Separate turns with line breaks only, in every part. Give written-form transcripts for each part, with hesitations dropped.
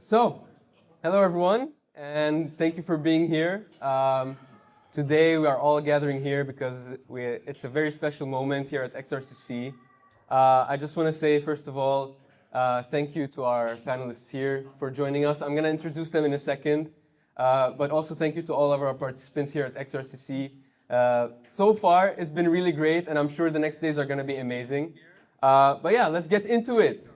So, hello everyone, and thank you for being here. Today we are all gathering here because it's a very special moment here at XRCC. I just want to say, first of all, thank you to our panelists here for joining us. I'm going to introduce them in a second, but also thank you to all of our participants here at XRCC. So far, it's been really great, and I'm sure the next days are going to be amazing. But yeah, let's get into it.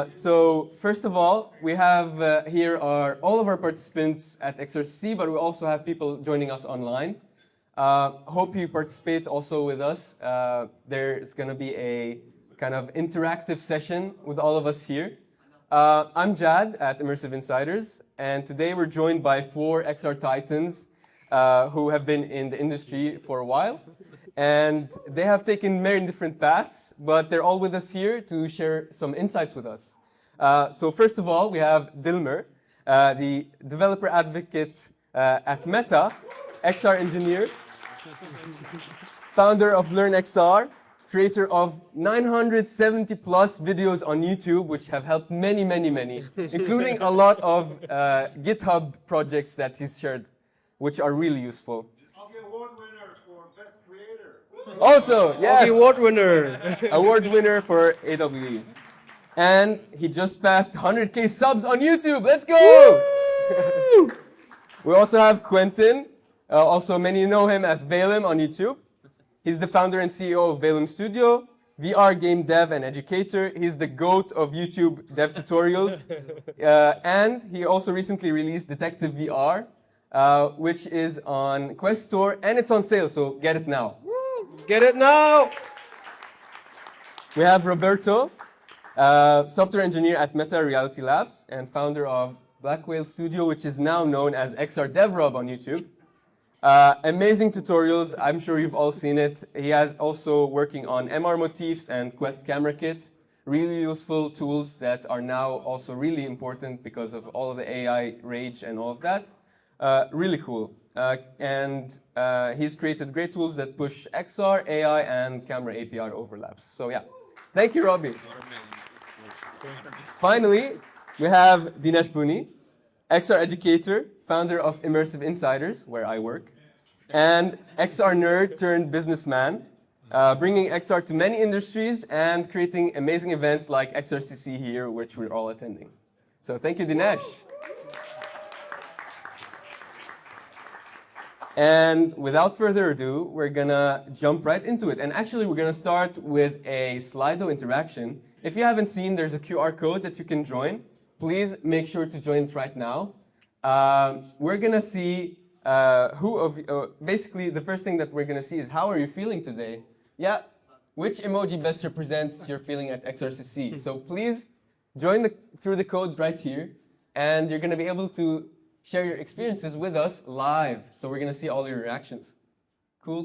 So first of all, we have here all of our participants at XRC, but we also have people joining us online. Hope you participate also with us. There's going to be a kind of interactive session with all of us here. I'm Jad at Immersive Insiders, and today we're joined by 4 XR Titans who have been in the industry for a while. And they have taken many different paths, but they're all with us here to share some insights with us. So first of all, we have Dilmer, the developer advocate at Meta, XR engineer, founder of LearnXR, creator of 970 plus videos on YouTube, which have helped many, including a lot of GitHub projects that he's shared, which are really useful. Also, yes,
award winner.
Award winner for AWE. And he just passed 100K subs on YouTube. Let's go! We also have Quentin. Also, many know him as Valem on YouTube. He's the founder and CEO of Valem Studio, VR game dev and educator. He's the GOAT of YouTube dev tutorials. And he also recently released Detective VR, which is on Quest Store, and it's on sale, so get it now.
Get it now!
We have Roberto, software engineer at Meta Reality Labs and founder of Black Whale Studio, which is now known as XR DevRub on YouTube. Amazing tutorials, I'm sure you've all seen it. He has also working on MR motifs and Quest Camera Kit, really useful tools that are now also really important because of all of the AI rage and all of that. Really cool. And he's created great tools that push XR, AI, and camera API overlaps. So yeah, thank you, Robbie. Finally, we have Dinesh Puni, XR educator, founder of Immersive Insiders, where I work, and XR nerd turned businessman, bringing XR to many industries and creating amazing events like XRCC here, which we're all attending. So thank you, Dinesh. And without further ado, we're gonna jump right into it. And actually, we're gonna start with a Slido interaction. If you haven't seen, there's a QR code that you can join. Please make sure to join it right now. We're gonna see basically the first thing that we're gonna see is how are you feeling today? Yeah, which emoji best represents your feeling at XRCC? So please join through the codes right here, and you're gonna be able to share your experiences with us live. So we're going to see all your reactions. Cool.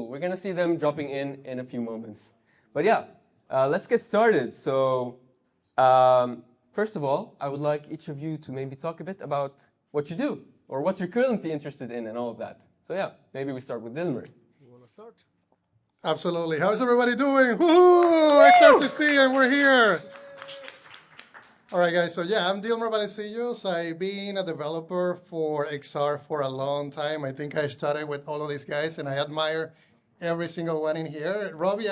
We're going to see them dropping in a few moments. But yeah, let's get started. So first of all, I would like each of you to maybe talk a bit about what you do or what you're currently interested in and all of that. So yeah, maybe we start with Dilmer.
You want to start?
Absolutely. How's everybody doing? Woohoo! XRCC, and we're here. All right, guys, so yeah, I'm Dilmer Valencillos. I've been a developer for XR for a long time. I think I started with all of these guys, and I admire every single one in here. Robbie,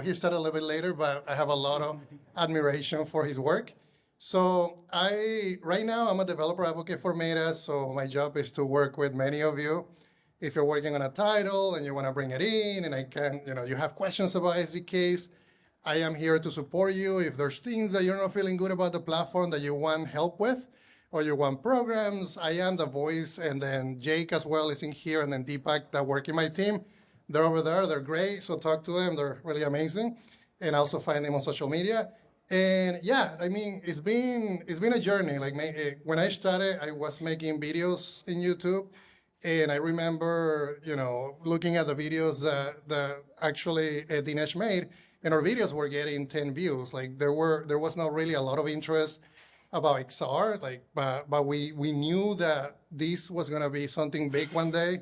he started a little bit later, but I have a lot of admiration for his work. So right now, I'm a developer advocate for Meta, so my job is to work with many of you. If you're working on a title and you want to bring it in, and you have questions about SDKs, I am here to support you. If there's things that you're not feeling good about the platform that you want help with, or you want programs, I am the voice. And then Jake as well is in here, and then Deepak that work in my team. They're over there. They're great. So talk to them. They're really amazing. And also find them on social media. And yeah, I mean, it's been a journey. Like when I started, I was making videos in YouTube. And I remember, looking at the videos that actually Dinesh made. And our videos were getting 10 views. Like there was not really a lot of interest about XR. But we knew that this was gonna be something big one day,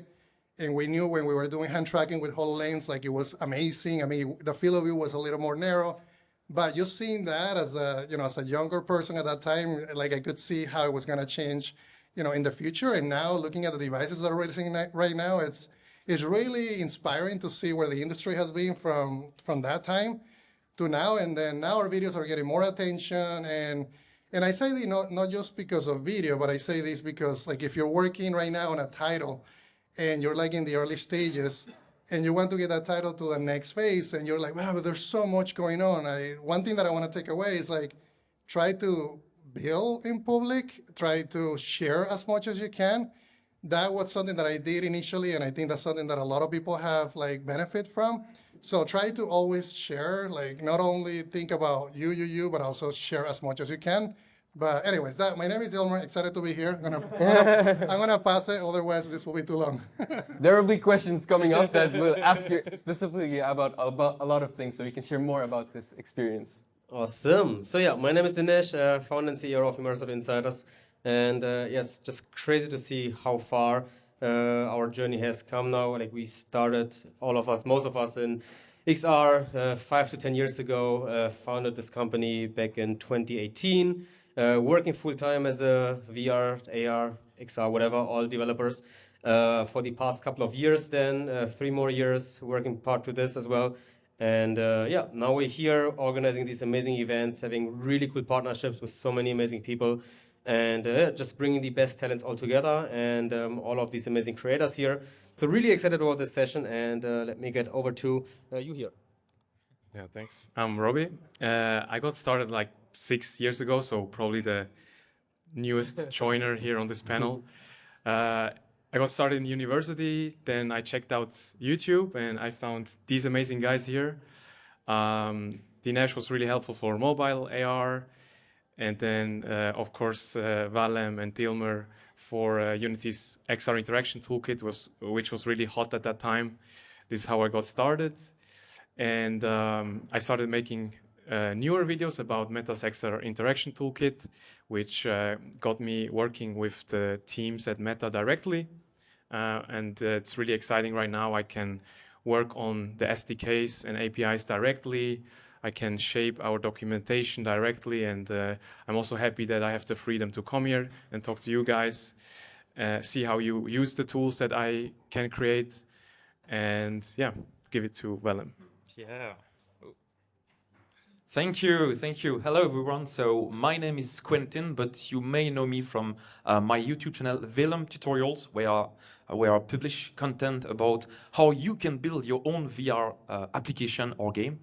and we knew when we were doing hand tracking with HoloLens, like it was amazing. I mean, the field of view was a little more narrow, But just seeing that as a, as a younger person at that time, like I could see how it was going to change, in the future. And now looking at the devices that are releasing right now, it's really inspiring to see where the industry has been from that time to now. And then now our videos are getting more attention. And I say not just because of video, but I say this because like if you're working right now on a title and you're like in the early stages, and you want to get that title to the next phase, and you're like, wow, but there's so much going on. One thing that I want to take away is like, try to build in public, try to share as much as you can. That was something that I did initially, and I think that's something that a lot of people have like benefit from. So try to always share, like not only think about you, but also share as much as you can. But anyways, my name is Elmer. Excited to be here. I'm gonna pass it. Otherwise, this will be too long.
There will be questions coming up that will ask you specifically about a lot of things, so you can share more about this experience.
Awesome. So yeah, my name is Dinesh, founder and CEO of Immersive Insiders. And yeah, it's just crazy to see how far our journey has come now. Like we started, all of us, most of us in XR 5 to 10 years ago, founded this company back in 2018. Working full-time as a VR, AR, XR, whatever, all developers. For the past couple of years then, 3 more years working part to this as well. And yeah, now we're here organizing these amazing events, having really cool partnerships with so many amazing people, and just bringing the best talents all together and all of these amazing creators here. So really excited about this session, and let me get over to you here.
Yeah, thanks. I'm Robbie. I got started like 6 years ago, so probably the newest joiner here on this panel. I got started in university, then I checked out YouTube and I found these amazing guys here. Dinesh was really helpful for mobile AR, and then of course Valem and Tilmer for Unity's XR interaction toolkit, which was really hot at that time. This is how I got started. And I started making newer videos about Meta's XR interaction toolkit, which got me working with the teams at Meta directly. And it's really exciting right now. I can work on the SDKs and APIs directly. I can shape our documentation directly. And I'm also happy that I have the freedom to come here and talk to you guys, see how you use the tools that I can create, and yeah, give it to Willem.
Yeah. Thank you. Hello, everyone. So my name is Quentin, but you may know me from my YouTube channel, Willem Tutorials, where I publish content about how you can build your own VR application or game,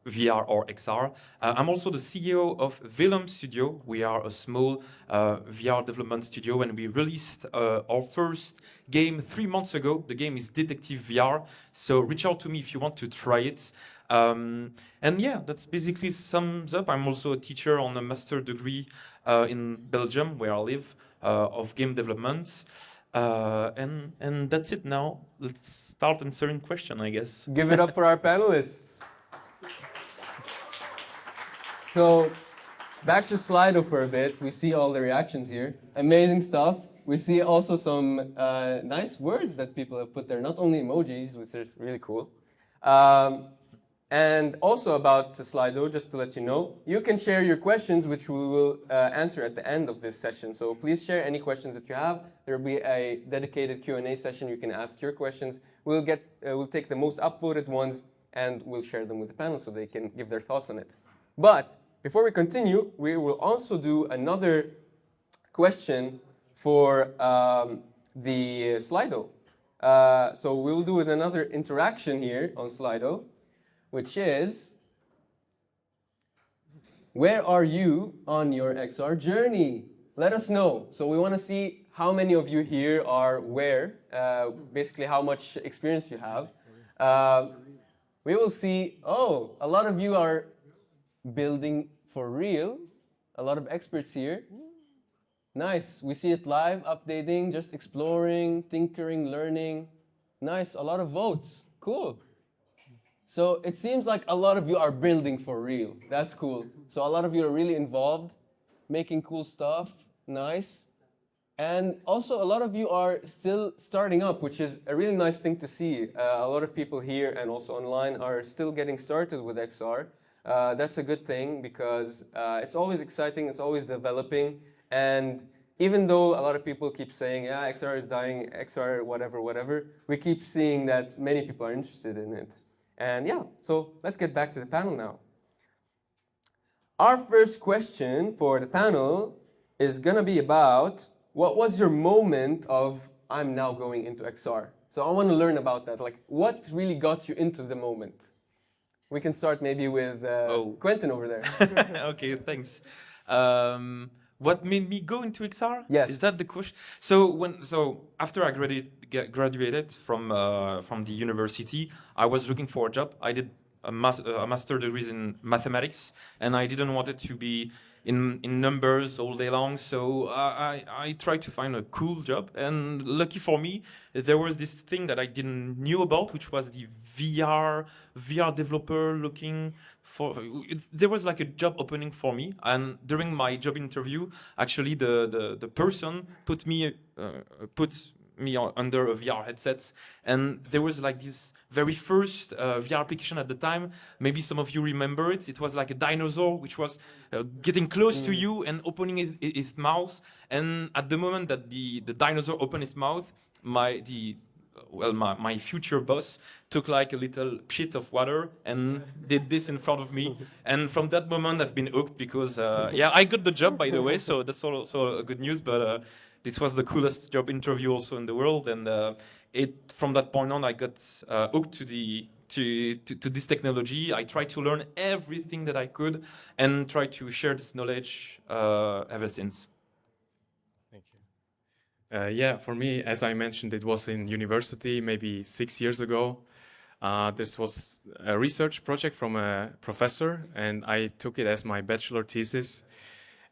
VR or XR. I'm also the CEO of Willem Studio. We are a small VR development studio, and we released our first game 3 months ago. The game is Detective VR, so reach out to me if you want to try it. And yeah, that's basically sums up. I'm also a teacher on a master degree in Belgium, where I live, of game development. And that's it now. Let's start answering questions, I guess.
Give it up for our panelists. So, back to Slido for a bit. We see all the reactions here. Amazing stuff. We see also some nice words that people have put there, not only emojis, which is really cool. And also about Slido, just to let you know, you can share your questions, which we will answer at the end of this session. So please share any questions that you have. There will be a dedicated Q&A session. You can ask your questions. We'll take the most upvoted ones and we'll share them with the panel so they can give their thoughts on it. But before we continue, we will also do another question for the Slido. So we'll do another interaction here on Slido, which is, where are you on your XR journey? Let us know. So we want to see how many of you here are where, basically how much experience you have. We will see, oh, a lot of you are building for real. A lot of experts here. Nice, we see it live, updating, just exploring, tinkering, learning. Nice, a lot of votes, cool. So it seems like a lot of you are building for real. That's cool. So a lot of you are really involved, making cool stuff. Nice. And also a lot of you are still starting up, which is a really nice thing to see. A lot of people here and also online are still getting started with XR. that's a good thing because it's always exciting, it's always developing, and even though a lot of people keep saying, yeah, XR is dying, XR, whatever, whatever, we keep seeing that many people are interested in it. And yeah, so let's get back to the panel now. Our first question for the panel is gonna be about what was your moment of I'm now going into XR? So I want to learn about that. Like, what really got you into the moment? We can start maybe with Quentin over there.
Okay, thanks. What made me go into XR?
Yes.
Is that the question? So after I graduated from the university, I was looking for a job. I did a master degrees in mathematics, and I didn't want it to be in numbers all day long. So I tried to find a cool job, and lucky for me, there was this thing that I didn't knew about, which was the VR developer looking for. There was like a job opening for me, and during my job interview, actually the person put me under a VR headset, and there was like this very first VR application at the time. Maybe some of you remember it. It was like a dinosaur which was getting close to you and opening its mouth. And at the moment that the dinosaur opened its mouth, my future boss took like a little shit of water and did this in front of me. And from that moment, I've been hooked because I got the job, by the way. So that's also good news. But this was the coolest job interview also in the world, and from that point on, I got hooked to this technology. I tried to learn everything that I could, and try to share this knowledge ever since.
Thank you. Yeah, for me, as I mentioned, it was in university maybe 6 years ago. This was a research project from a professor, and I took it as my bachelor thesis.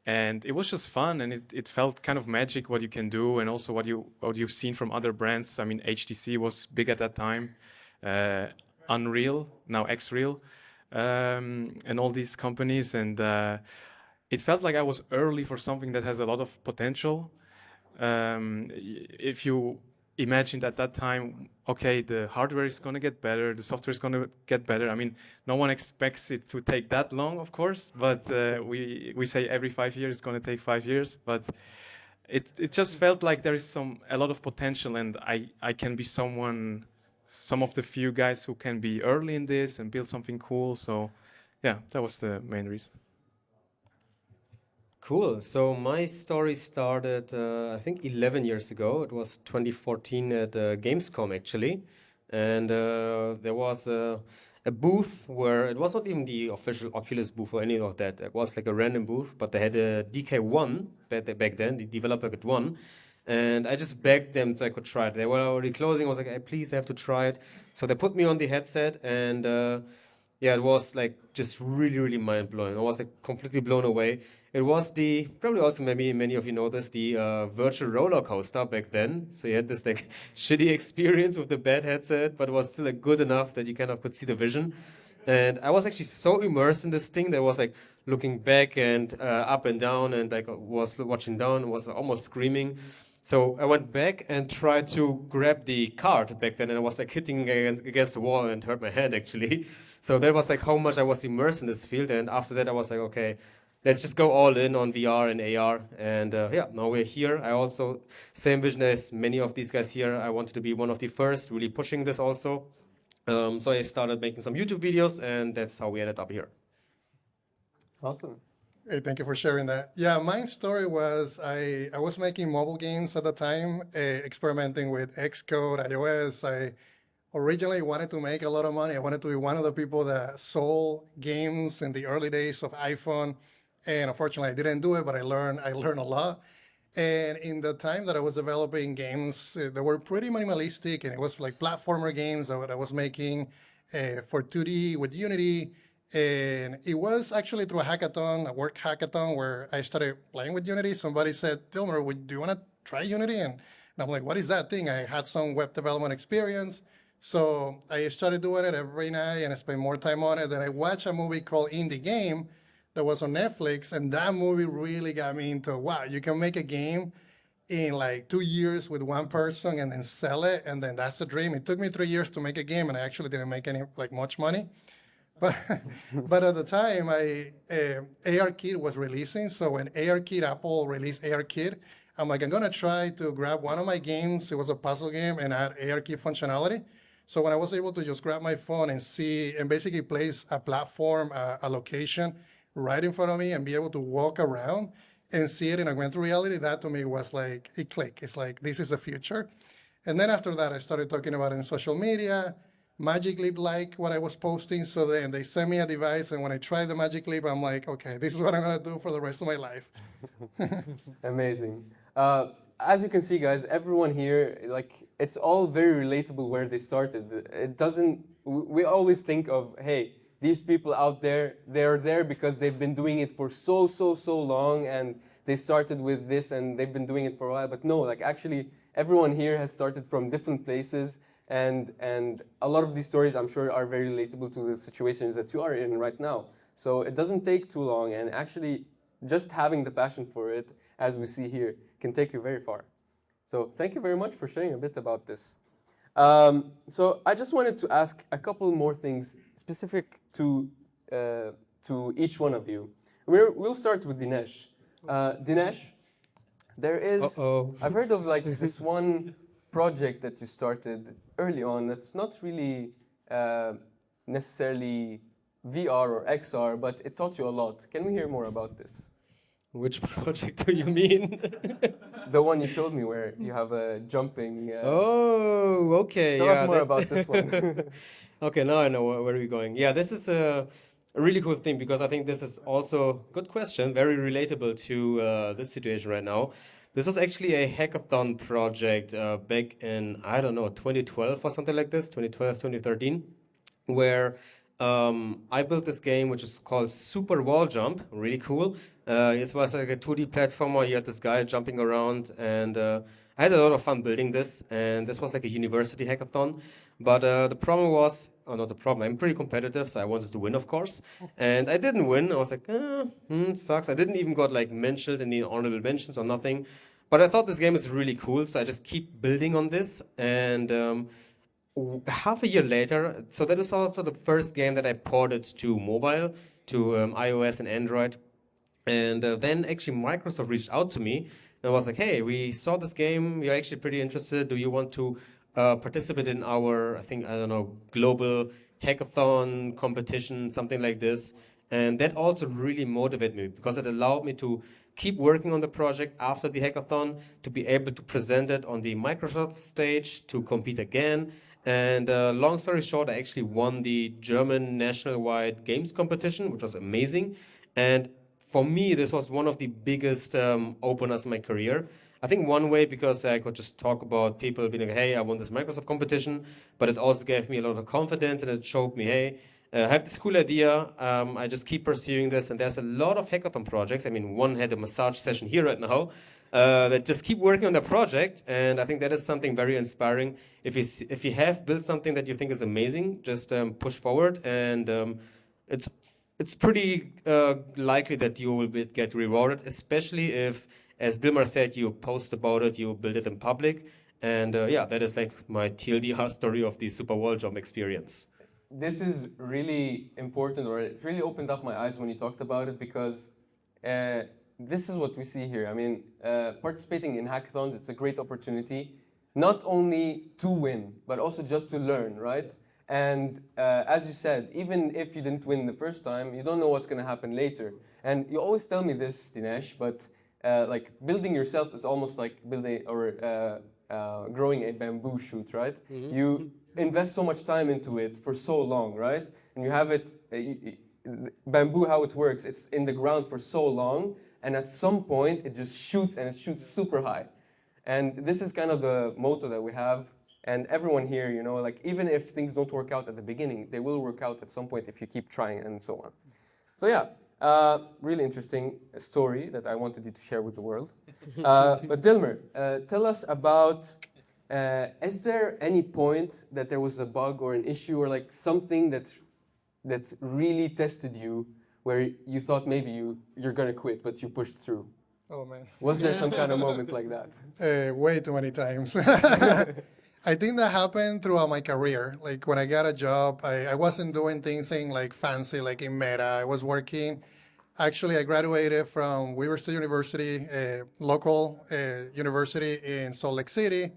And it was just fun, and it felt kind of magic what you can do, and also what you've seen from other brands. I mean, HTC was big at that time, Unreal, now Xreal, and all these companies. And it felt like I was early for something that has a lot of potential. If you imagined at that time, okay, the hardware is going to get better, the software is going to get better. I mean, no one expects it to take that long, of course, but we say every 5 years it's going to take 5 years. But it just felt like there is a lot of potential, and I can be some of the few guys who can be early in this and build something cool. So yeah, that was the main reason.
Cool. So my story started, I think, 11 years ago. It was 2014 at Gamescom, actually. And there was a booth where it was not even the official Oculus booth or any of that. It was like a random booth, but they had a DK1 back then, the developer got one. And I just begged them so I could try it. They were already closing. I was like, hey, please, I have to try it. So they put me on the headset, and it was like just really, really mind blowing. I was like completely blown away. It was probably also maybe many of you know this, the virtual roller coaster back then. So you had this like shitty experience with the bad headset, but it was still like good enough that you kind of could see the vision. And I was actually so immersed in this thing that I was like looking back and up and down, and like was watching down, was almost screaming. So I went back and tried to grab the card back then, and I was like hitting against the wall and hurt my hand actually. So that was like how much I was immersed in this field. And after that, I was like, okay, let's just go all in on VR and AR. And now we're here. I also, same vision as many of these guys here. I wanted to be one of the first really pushing this also. So I started making some YouTube videos, and that's how we ended up here.
Awesome.
Hey, thank you for sharing that. Yeah, my story was I was making mobile games at the time, experimenting with Xcode, iOS. I originally wanted to make a lot of money. I wanted to be one of the people that sold games in the early days of iPhone. And unfortunately, I didn't do it, but I learned a lot. And in the time that I was developing games, they were pretty minimalistic, and it was like platformer games that I was making for 2D with Unity. And it was actually through a hackathon, a work hackathon, where I started playing with Unity. Somebody said, Dilmer, do you want to try Unity? And I'm like, what is that thing? I had some web development experience. So I started doing it every night, and I spent more time on it. Then I watched a movie called Indie Game that was on Netflix, and that movie really got me into, wow, you can make a game in like 2 years with one person and then sell it, and then that's the dream. It took me 3 years to make a game, and I actually didn't make much money. But but at the time, ARKit was releasing. So when ARKit Apple released ARKit, I'm like, I'm gonna try to grab one of my games. It was a puzzle game and add ARKit functionality. So when I was able to just grab my phone and see and basically place a platform, a location right in front of me and be able to walk around and see it in augmented reality, that to me was like, it clicked. It's like, this is the future. And then after that, I started talking about it in social media. Magic Leap liked what I was posting, so then they sent me a device, and when I tried the Magic Leap, I'm like, okay, this is what I'm gonna do for the rest of my life.
Amazing. As you can see, guys, everyone here, like, it's all very relatable where they started. It doesn't, we always think of, hey, these people out there, they're there because they've been doing it for so long, and they started with this, and they've been doing it for a while. But no, like, actually, everyone here has started from different places, and a lot of these stories, I'm sure, are very relatable to the situations that you are in right now. So it doesn't take too long, and actually, just having the passion for it, as we see here, can take you very far. So thank you very much for sharing a bit about this. So I just wanted to ask a couple more things specific to each one of you. We'll start with Dinesh. Dinesh, there is, I've heard of like this one project that you started early on that's not really necessarily VR or XR, but it taught you a lot. Can we hear more about this?
Which project do you mean?
The one you showed me where you have a jumping.
Oh, okay.
Tell
yeah,
us more about this one.
Okay, now I know where we're going. Yeah, this is a really cool thing because I think this is also, good question, very relatable to this situation right now. This was actually a hackathon project back in, I don't know, 2012 or something like this, 2012, 2013, where I built this game which is called Super Wall Jump, really cool. It was like a 2D platformer. You had this guy jumping around, and I had a lot of fun building this. And this was like a university hackathon. But the problem was, oh, not the problem, I'm pretty competitive, so I wanted to win, of course. And I didn't win. I was like, sucks. I didn't even got like mentioned in the honorable mentions or nothing. But I thought this game is really cool, so I just keep building on this. And half a year later, so that was also the first game that I ported to mobile, to iOS and Android. And then actually Microsoft reached out to me and was like, hey, we saw this game, we're actually pretty interested. Do you want to participate in our, I don't know, global hackathon competition, something like this? And that also really motivated me because it allowed me to keep working on the project after the hackathon, to be able to present it on the Microsoft stage, to compete again. And long story short, I actually won the German national-wide games competition, which was amazing. And for me, this was one of the biggest openers in my career. I think one way because I could just talk about people being like, hey, I won this Microsoft competition, but it also gave me a lot of confidence and it showed me, hey, I have this cool idea, I just keep pursuing this, and there's a lot of hackathon projects. I mean, one had a massage session here right now, that just keep working on their project, and I think that is something very inspiring. If you have built something that you think is amazing, just push forward, and it's pretty likely that you will get rewarded, especially if, as Dilmar said, you post about it, you build it in public, and yeah, that is like my TLDR story of the Super Wall Jump experience.
This is really important, or it really opened up my eyes when you talked about it, because this is what we see here. I mean, participating in hackathons, it's a great opportunity, not only to win, but also just to learn, right? And as you said, even if you didn't win the first time, you don't know what's going to happen later. And you always tell me this, Dinesh, but like building yourself is almost like building or growing a bamboo shoot, right? Mm-hmm. You invest so much time into it for so long, right? And you have it, bamboo, how it works, it's in the ground for so long, and at some point it just shoots, and it shoots super high. And this is kind of the motto that we have, and everyone here, you know, like even if things don't work out at the beginning, they will work out at some point if you keep trying and so on. So yeah, really interesting story that I wanted you to share with the world. But Dilmer, tell us about, is there any point that there was a bug or an issue or like something that really tested you where you thought maybe you're going to quit, but you pushed through?
Oh, man.
Was there some kind of moment like that?
Way too many times. I think that happened throughout my career. Like when I got a job, I wasn't doing things in like fancy, like in Meta. I was working. Actually, I graduated from Weaver State University, a local university in Salt Lake City.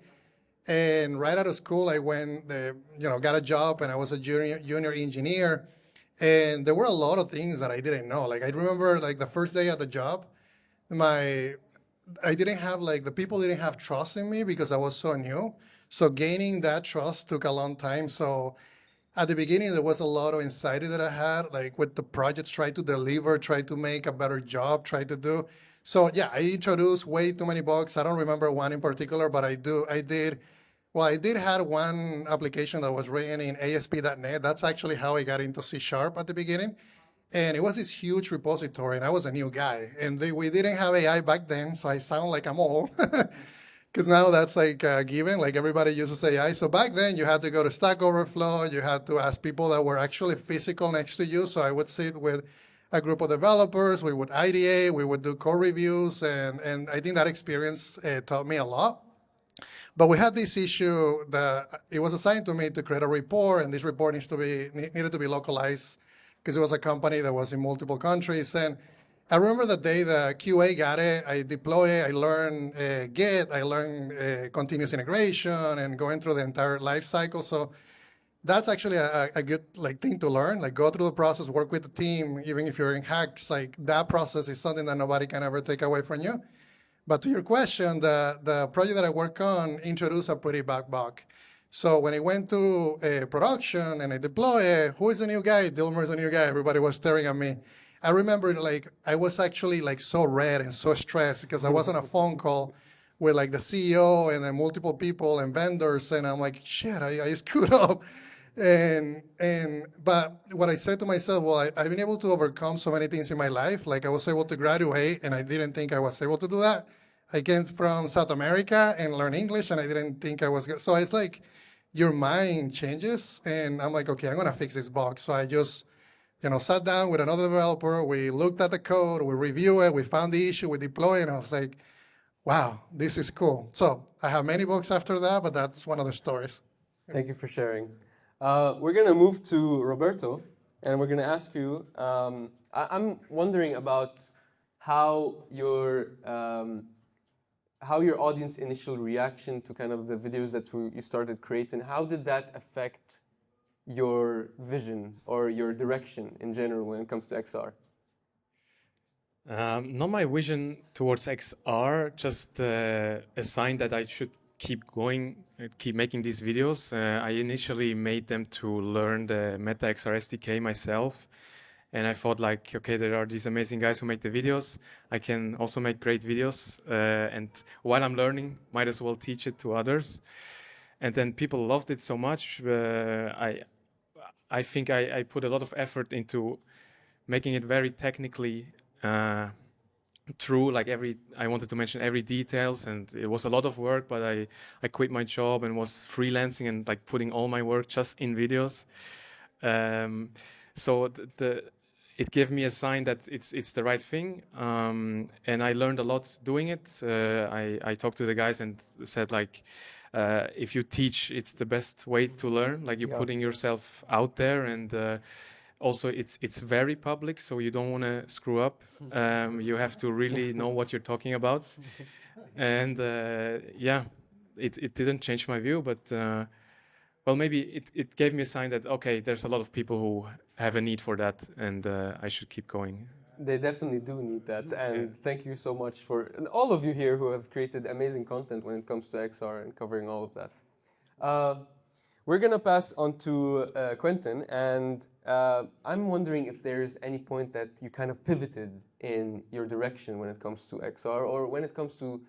And right out of school, I went, got a job, and I was a junior engineer. And there were a lot of things that I didn't know. Like I remember, like the first day at the job, I didn't have like the people didn't have trust in me because I was so new. So gaining that trust took a long time. So at the beginning, there was a lot of anxiety that I had, like with the projects, try to deliver, try to make a better job, try to do. So yeah, I introduced way too many bugs. I don't remember one in particular, but I did. Well, I did have one application that was written in ASP.NET. That's actually how I got into C# at the beginning. And it was this huge repository, and I was a new guy. And we didn't have AI back then, so I sound like I'm old. Because now that's like given, like everybody uses AI. So back then, you had to go to Stack Overflow. You had to ask people that were actually physical next to you. So I would sit with a group of developers. We would IDA. We would do code reviews. And I think that experience taught me a lot. But we had this issue that it was assigned to me to create a report, and this report needed to be localized because it was a company that was in multiple countries. And I remember the day the QA got it, I deployed it, I learned Git, I learned continuous integration and going through the entire life cycle. So that's actually a good thing to learn, like go through the process, work with the team, even if you're in hacks, like that process is something that nobody can ever take away from you. But to your question, the project that I work on introduced a pretty bad bug. So when it went to production and I deployed it, who is the new guy? Dilmer is the new guy. Everybody was staring at me. I remember I was actually so red and so stressed because I was on a phone call with the CEO and then multiple people and vendors, and I'm like, shit, I screwed up. But what I said to myself, well, I've been able to overcome so many things in my life. Like I was able to graduate, and I didn't think I was able to do that. I came from South America and learned English, and I didn't think I was good. So it's like your mind changes, and I'm like, okay, I'm gonna fix this bug. So I just, sat down with another developer. We looked at the code, we reviewed it, we found the issue, we deployed it, and I was like, wow, this is cool. So I have many bugs after that, but that's one of the stories.
Thank you for sharing. We're going to move to Roberto, and we're going to ask you, I'm wondering about how your audience initial reaction to kind of the videos that you started creating, how did that affect your vision or your direction in general when it comes to XR?
Not my vision towards XR, just a sign that I should keep going, keep making these videos. I initially made them to learn the Meta XR SDK myself. And I thought okay, there are these amazing guys who make the videos. I can also make great videos. And while I'm learning, might as well teach it to others. And then people loved it so much. I think I put a lot of effort into making it very technically true. I wanted to mention every details, and it was a lot of work, but I quit my job and was freelancing and putting all my work just in videos. So it gave me a sign that it's the right thing, and I learned a lot doing it. I talked to the guys and said if you teach, it's the best way to learn. You're putting yourself out there, and also it's very public, so you don't want to screw up. You have to really know what you're talking about. And it didn't change my view, but well, maybe it gave me a sign that, okay, there's a lot of people who have a need for that, and I should keep going.
They definitely do need that, and thank you so much for all of you here who have created amazing content when it comes to XR and covering all of that. We're going to pass on to Quentin, and I'm wondering if there's any point that you kind of pivoted in your direction when it comes to XR or when it comes to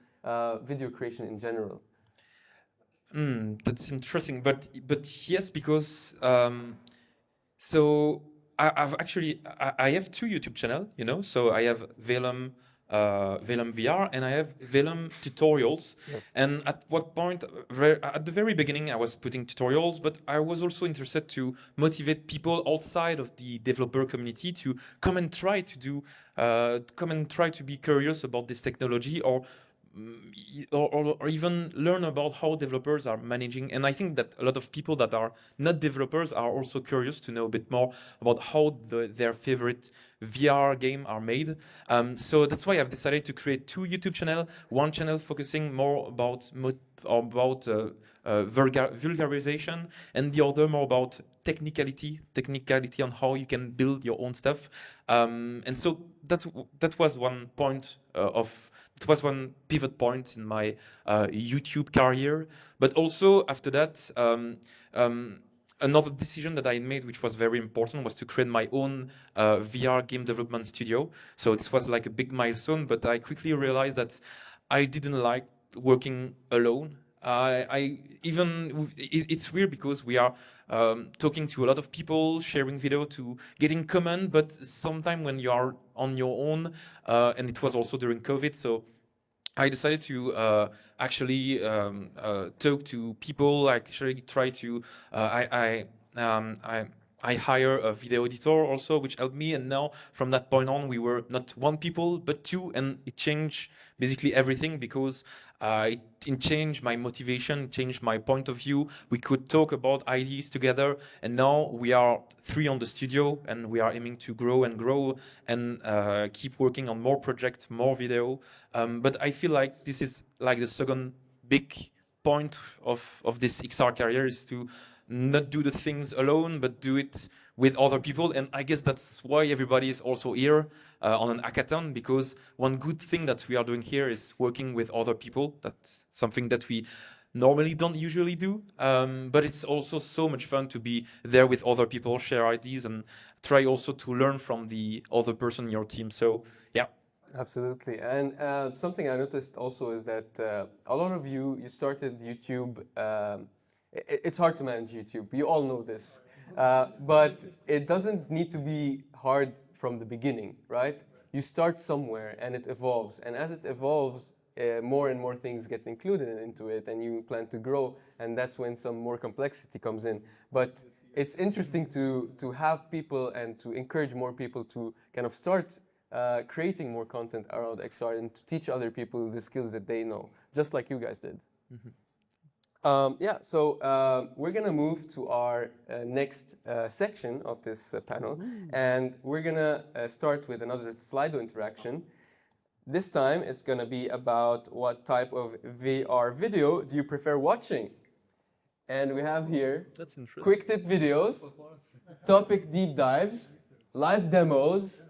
video creation in general.
That's interesting, but yes, because so I have two YouTube channels, so I have Velum VR and I have Velum tutorials. Yes. And at what point, at the very beginning, I was putting tutorials, but I was also interested to motivate people outside of the developer community to come and try to be curious about this technology, or or even learn about how developers are managing. And I think that a lot of people that are not developers are also curious to know a bit more about how their favorite VR game are made. So that's why I've decided to create two YouTube channels. One channel focusing more about vulgarization, and the other more about technicality on how you can build your own stuff. And so that was one point it was one pivot point in my YouTube career. But also after that, another decision that I made, which was very important, was to create my own VR game development studio. So this was like a big milestone, but I quickly realized that I didn't like working alone. It's weird because we are talking to a lot of people, sharing video, to getting comment, but sometimes when you are on your own, and it was also during COVID, so I decided to actually talk to people. I actually try to I hire a video editor also, which helped me. And now from that point on, we were not one people but two, and it changed basically everything because it changed my motivation, changed my point of view. We could talk about ideas together, and now we are three on the studio, and we are aiming to grow and keep working on more projects, more video. But I feel like this is like the second big point of this XR career, is to not do the things alone, but do it with other people. And I guess that's why everybody is also here on an hackathon, because one good thing that we are doing here is working with other people. That's something that we normally don't usually do. But it's also so much fun to be there with other people, share ideas, and try also to learn from the other person in your team. So yeah.
Absolutely. And something I noticed also is that a lot of you started YouTube. It's hard to manage YouTube. You all know this. But it doesn't need to be hard from the beginning, right? You start somewhere and it evolves. And as it evolves, more and more things get included into it, and you plan to grow. And that's when some more complexity comes in. But it's interesting to have people and to encourage more people to kind of start creating more content around XR and to teach other people the skills that they know, just like you guys did. Mm-hmm. So we're going to move to our next section of this panel, and we're going to start with another Slido interaction. This time it's going to be about what type of VR video do you prefer watching? And we have here quick tip videos, topic deep dives, live demos,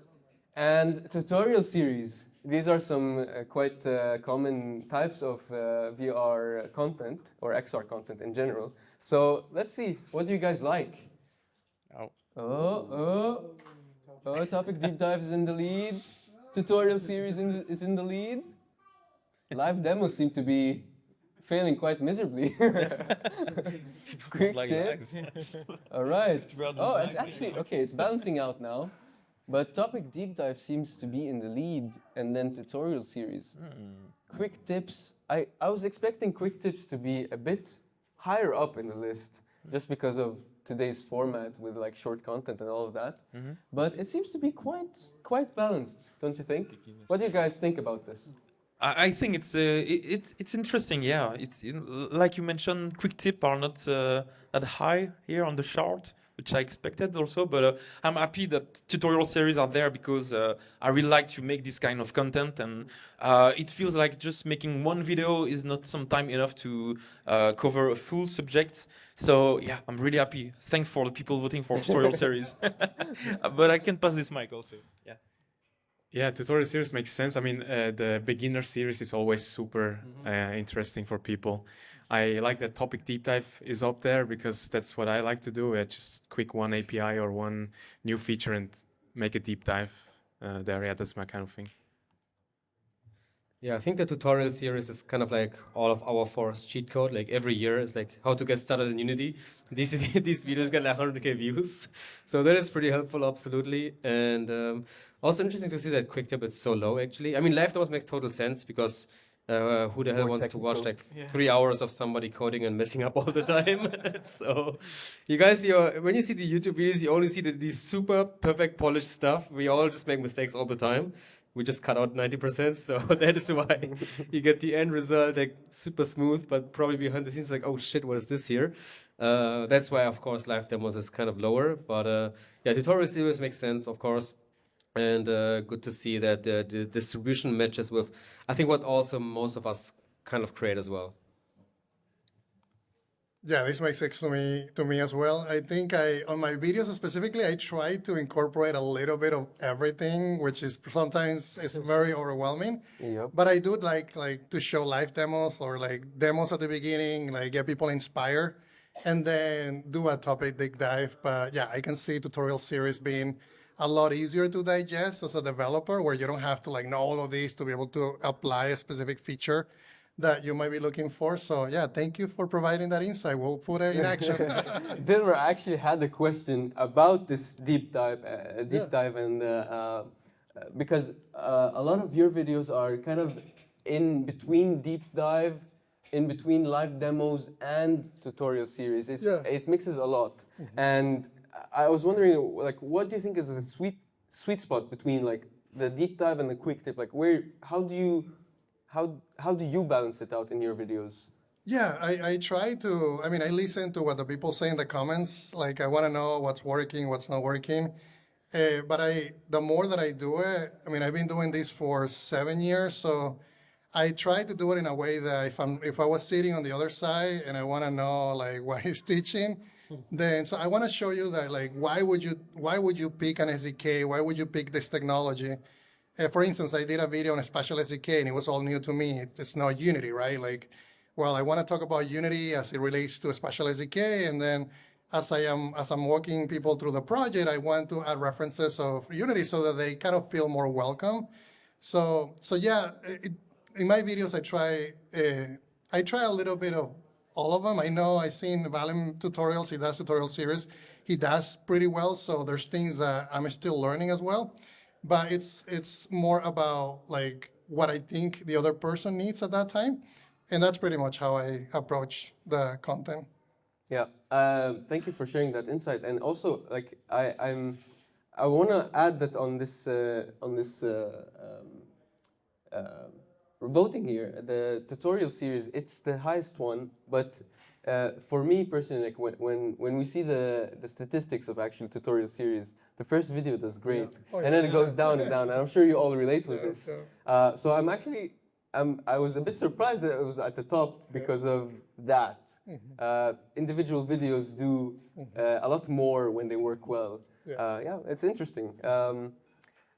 and tutorial series. These are some quite common types of VR content, or XR content in general. So let's see, what do you guys like? Topic deep dive is in the lead. Tutorial series is in the lead. Live demos seem to be failing quite miserably. Quick tip. All right. Oh, it's actually, okay, it's balancing out now. But topic deep dive seems to be in the lead, and then tutorial series. Quick tips, I was expecting quick tips to be a bit higher up in the list, just because of today's format with like short content and all of that. But it seems to be quite balanced, don't you think? What do you guys think about this?
I think it's interesting. Yeah, like you mentioned, quick tip are not that high here on the chart, which I expected also, but I'm happy that tutorial series are there because I really like to make this kind of content, and it feels like just making one video is not sometimes enough to cover a full subject. So yeah, I'm really happy. Thanks for the people voting for tutorial series. But I can pass this mic also. Yeah.
Yeah, tutorial series makes sense. I mean, the beginner series is always super interesting for people. I like that topic deep dive is up there because that's what I like to do. I just quick one API or one new feature and make a deep dive there. Yeah, that's my kind of thing.
Yeah, I think the tutorial series is kind of like all of our Forest cheat code. Like every year is like how to get started in Unity. These videos get like 100k views. So that is pretty helpful, absolutely. And also interesting to see that quick tip is so low, actually. I mean, live demos makes total sense because who the hell wants to watch like 3 hours of somebody coding and messing up all the time? So you guys, when you see the YouTube videos, you only see these super perfect polished stuff. We all just make mistakes all the time. we just cut out 90%. So that is why you get the end result like super smooth, but probably behind the scenes like, oh shit, what is this here? That's why, of course, live demos is kind of lower. But yeah, tutorial series makes sense, of course. And good to see that the distribution matches with, I think, what also most of us kind of create as well.
Yeah, this makes sense to me as well. I think on my videos specifically, I try to incorporate a little bit of everything, which is sometimes it's very overwhelming.
Yep.
But I do like to show live demos or like demos at the beginning, like get people inspired, and then do a topic deep dive. But yeah, I can see tutorial series being a lot easier to digest as a developer, where you don't have to like know all of these to be able to apply a specific feature that you might be looking for. So yeah, thank you for providing that insight. We'll put it in action.
Dilmer actually had a question about this deep dive, and because a lot of your videos are kind of in between deep dive, in between live demos and tutorial series. It mixes a lot, and I was wondering, like, what do you think is the sweet spot between like the deep dive and the quick tip? Like, how do you balance it out in your videos?
Yeah, I try to, I mean, I listen to what the people say in the comments. Like, I want to know what's working, what's not working. But the more that I do it, I mean, I've been doing this for 7 years, so I try to do it in a way that if I was sitting on the other side and I want to know like what he's teaching, then so I want to show you that like why would you pick an SDK? Why would you pick this technology? For instance, I did a video on a spatial SDK, and it was all new to me. It's not Unity, right? Like, well, I want to talk about Unity as it relates to a spatial SDK, and then as I'm walking people through the project, I want to add references of Unity so that they kind of feel more welcome. So yeah, in my videos, I try a little bit of all of them. I know I've seen Valim tutorials. He does tutorial series. He does pretty well. So there's things that I'm still learning as well. But it's more about like what I think the other person needs at that time, and that's pretty much how I approach the content.
Yeah, thank you for sharing that insight, and also like I want to add that on this voting here, the tutorial series, it's the highest one, but for me personally, like when we see the statistics of actual tutorial series, the first video does great, and then it goes down and down, and I'm sure you all relate with this. So I was a bit surprised that it was at the top because of that. Individual videos do a lot more when they work well. Yeah, it's interesting.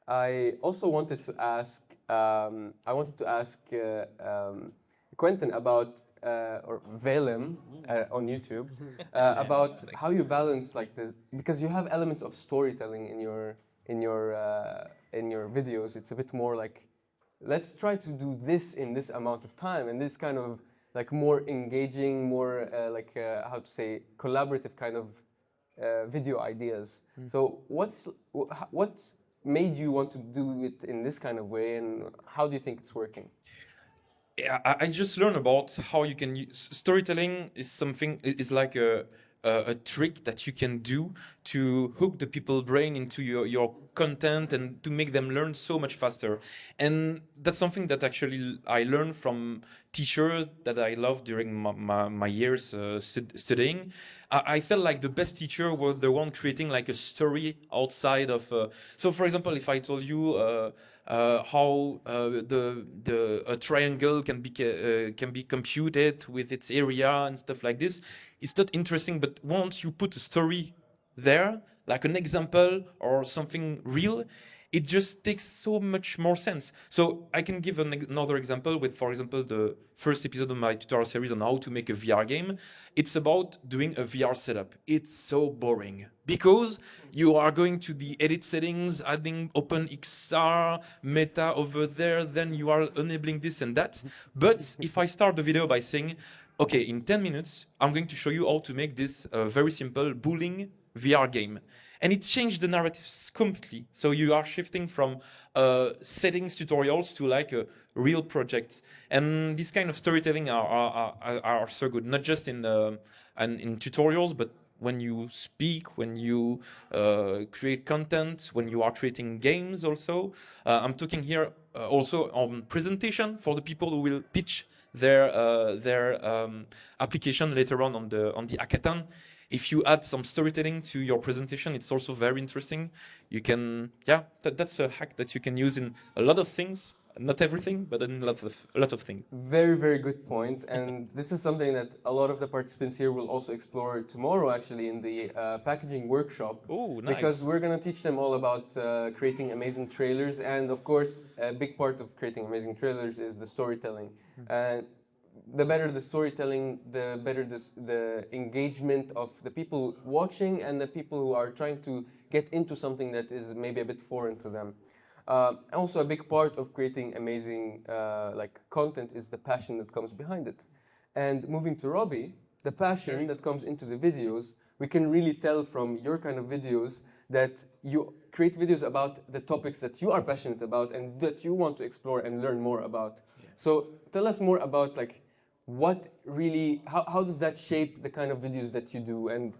I also wanted to ask Quentin about or Velem on YouTube about how you balance like because you have elements of storytelling in your videos. It's a bit more like, let's try to do this in this amount of time, and this kind of like more engaging, more how to say, collaborative kind of video ideas. So what's made you want to do it in this kind of way, and how do you think it's working?
Yeah, I just learned about how you can use storytelling is like a trick that you can do to hook the people's brain into your content and to make them learn so much faster. And that's something that actually I learned from teachers that I loved during my years studying. I felt like the best teacher was the one creating like a story outside of. So, for example, if I told you how a triangle can be computed with its area and stuff like this, it's not interesting. But once you put a story there, like an example or something real, it just takes so much more sense. So I can give another example with, for example, the first episode of my tutorial series on how to make a VR game. It's about doing a VR setup. It's so boring because you are going to the edit settings, adding OpenXR, meta over there, then you are enabling this and that. But if I start the video by saying, okay, in 10 minutes, I'm going to show you how to make this very simple bowling VR game. And it changed the narratives completely. So you are shifting from settings tutorials to like a real project. And this kind of storytelling are so good, not just in tutorials, but when you speak, when you create content, when you are creating games also. I'm talking here also on presentation for the people who will pitch their application later on the hackathon. If you add some storytelling to your presentation, it's also very interesting. You can, yeah, that's a hack that you can use in a lot of things. Not everything, but in a lot of things.
Very, very good point. And this is something that a lot of the participants here will also explore tomorrow, actually, in the packaging workshop.
Oh, nice.
Because we're going to teach them all about creating amazing trailers. And of course, a big part of creating amazing trailers is the storytelling. And the better the storytelling, the better the engagement of the people watching and the people who are trying to get into something that is maybe a bit foreign to them. Also, a big part of creating amazing like content is the passion that comes behind it. And moving to Robbie, the passion that comes into the videos, we can really tell from your kind of videos that you create videos about the topics that you are passionate about and that you want to explore and learn more about. Yeah. So tell us more about like what really, how does that shape the kind of videos that you do, and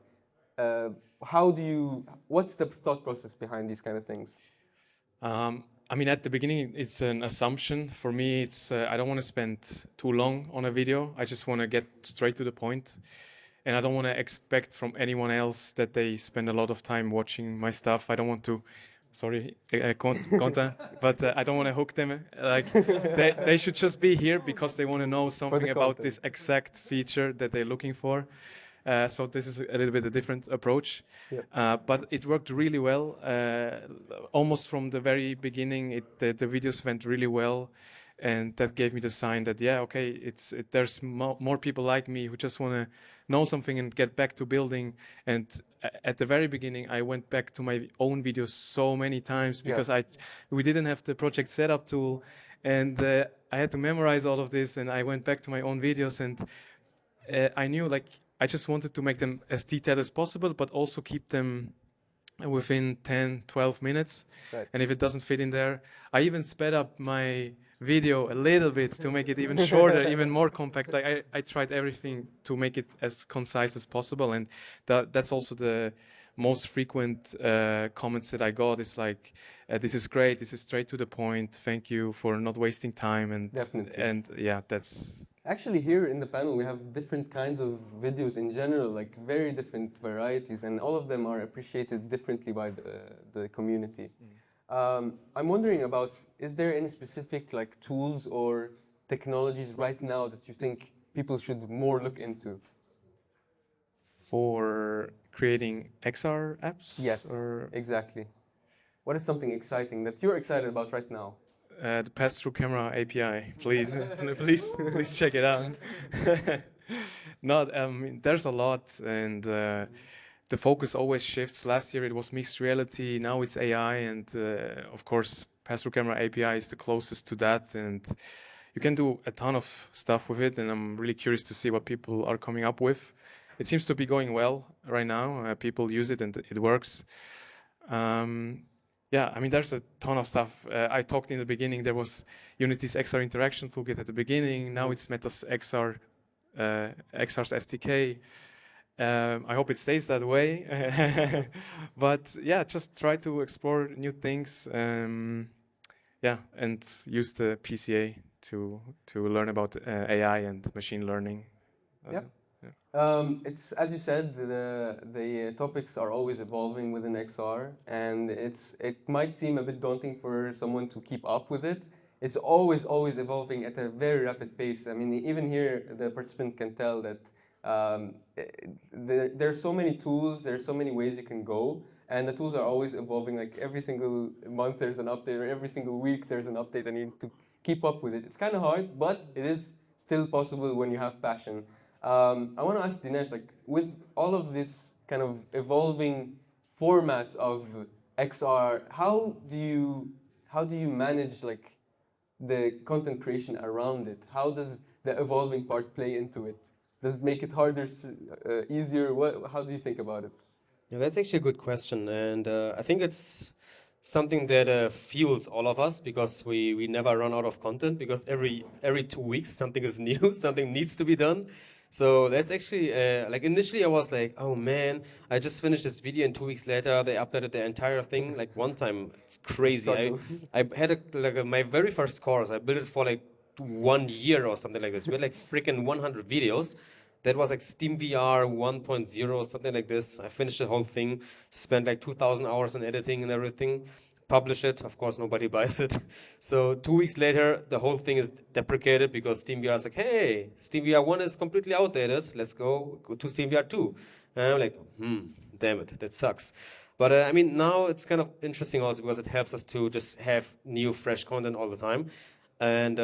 what's the thought process behind these kind of things?
I mean, at the beginning, it's an assumption. For me, it's I don't want to spend too long on a video. I just want to get straight to the point. And I don't want to expect from anyone else that they spend a lot of time watching my stuff. I don't want to, sorry, content, but I don't want to hook them. Like they should just be here because they want to know something about this exact feature that they're looking for. So this is a little bit a different approach, yep. But it worked really well. Almost from the very beginning, the videos went really well, and that gave me the sign that there's more people like me who just want to know something and get back to building. And at the very beginning, I went back to my own videos so many times because we didn't have the project setup tool, and I had to memorize all of this. And I went back to my own videos, and I knew I just wanted to make them as detailed as possible, but also keep them within 10, 12 minutes. Right. And if it doesn't fit in there, I even sped up my video a little bit to make it even shorter, even more compact. I tried everything to make it as concise as possible. And that's also the most frequent comments that I got is like, this is great, this is straight to the point, thank you for not wasting time. And
definitely.
And yeah, that's...
Actually, here in the panel, we have different kinds of videos in general, like very different varieties, and all of them are appreciated differently by the community. I'm wondering about, is there any specific like tools or technologies right now that you think people should more look into?
For creating XR apps?
Yes, exactly. What is something exciting that you're excited about right now?
The pass-through camera API, please, please check it out. There's a lot, and the focus always shifts. Last year it was mixed reality, now it's AI, and of course, pass-through camera API is the closest to that, and you can do a ton of stuff with it, and I'm really curious to see what people are coming up with. It seems to be going well right now. People use it and it works. There's a ton of stuff. I talked in the beginning, there was Unity's XR interaction toolkit at the beginning. Now it's Meta's XR's SDK. I hope it stays that way. But yeah, just try to explore new things. And use the PCA to learn about AI and machine learning.
It's, as you said, the topics are always evolving within XR, and it might seem a bit daunting for someone to keep up with it. It's always evolving at a very rapid pace. I mean, even here, the participant can tell that there are so many tools, there are so many ways you can go, and the tools are always evolving. Like every single month there's an update, or every single week there's an update, and you need to keep up with it. It's kind of hard, but it is still possible when you have passion. I want to ask Dinesh, like, with all of this kind of evolving formats of XR, how do you manage like the content creation around it? How does the evolving part play into it? Does it make it harder, easier? How do you think about it?
Yeah, that's actually a good question, and I think it's something that fuels all of us, because we never run out of content, because every 2 weeks something is new, something needs to be done. So that's actually like initially I was like, oh man, I just finished this video and 2 weeks later they updated the entire thing like one time. It's crazy. I had my very first course. I built it for like 1 year or something like this. We had like freaking 100 videos. That was like Steam VR 1.0 or something like this. I finished the whole thing, spent like 2,000 hours in editing and everything, publish it. Of course, nobody buys it. So 2 weeks later, the whole thing is deprecated because Steam VR is like, hey, Steam VR 1 is completely outdated. Let's go to Steam VR 2. And I'm like, damn it, that sucks. But I mean, now it's kind of interesting also because it helps us to just have new, fresh content all the time. And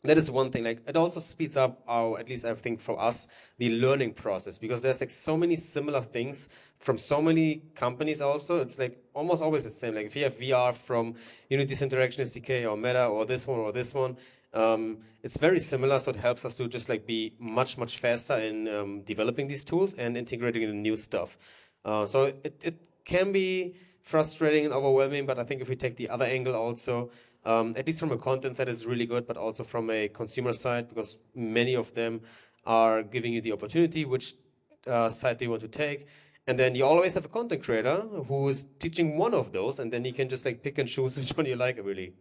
that is one thing. Like it also speeds up our, at least I think for us, the learning process because there's like so many similar things from so many companies. Also, it's like almost always the same. Like if you have VR from Unity's Interaction SDK or Meta or this one, it's very similar. So it helps us to just like be much faster in developing these tools and integrating the new stuff. So it can be frustrating and overwhelming, but I think if we take the other angle also. At least from a content side, it's really good, but also from a consumer side, because many of them are giving you the opportunity, which side do you want to take? And then you always have a content creator who is teaching one of those, and then you can just like pick and choose which one you like, really.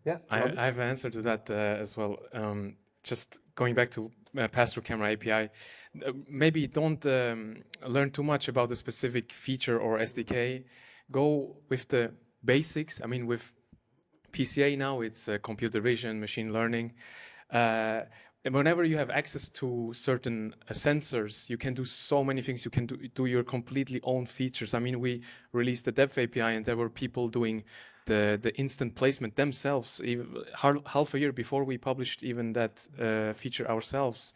Yeah,
I have an answer to that as well. Just going back to pass-through camera API, maybe don't learn too much about the specific feature or SDK. Go with the basics. I mean, with PCA now, it's computer vision, machine learning. And whenever you have access to certain sensors, you can do so many things. You can do your completely own features. I mean, we released the depth API, and there were people doing the instant placement themselves, even half a year before we published even that feature ourselves.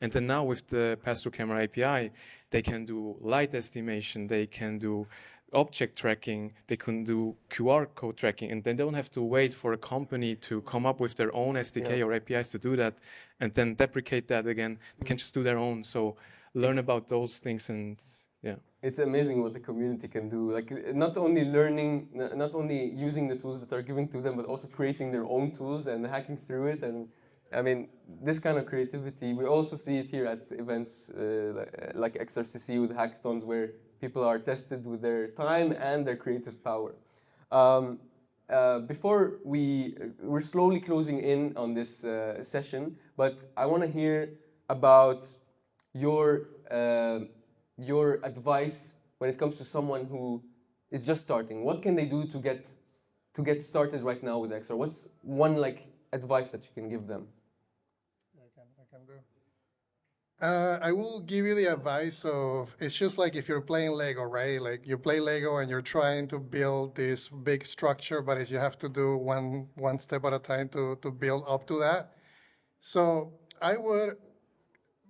And then now with the pass-through camera API, they can do light estimation, they can do object tracking, they can do QR code tracking, and they don't have to wait for a company to come up with their own SDK or APIs to do that and then deprecate that again. They can just do their own. So learn about those things, and yeah.
It's amazing what the community can do. Like not only learning, not only using the tools that are given to them, but also creating their own tools and hacking through it. And I mean, this kind of creativity, we also see it here at events like XRCC with hackathons where people are tested with their time and their creative power. Before we're slowly closing in on this session, but I want to hear about your advice when it comes to someone who is just starting. What can they do to get started right now with XR? What's one like advice that you can give them?
I can do. I will give you the advice of, it's just like if you're playing Lego, right? Like you play Lego and you're trying to build this big structure, but you have to do one step at a time to build up to that. So I would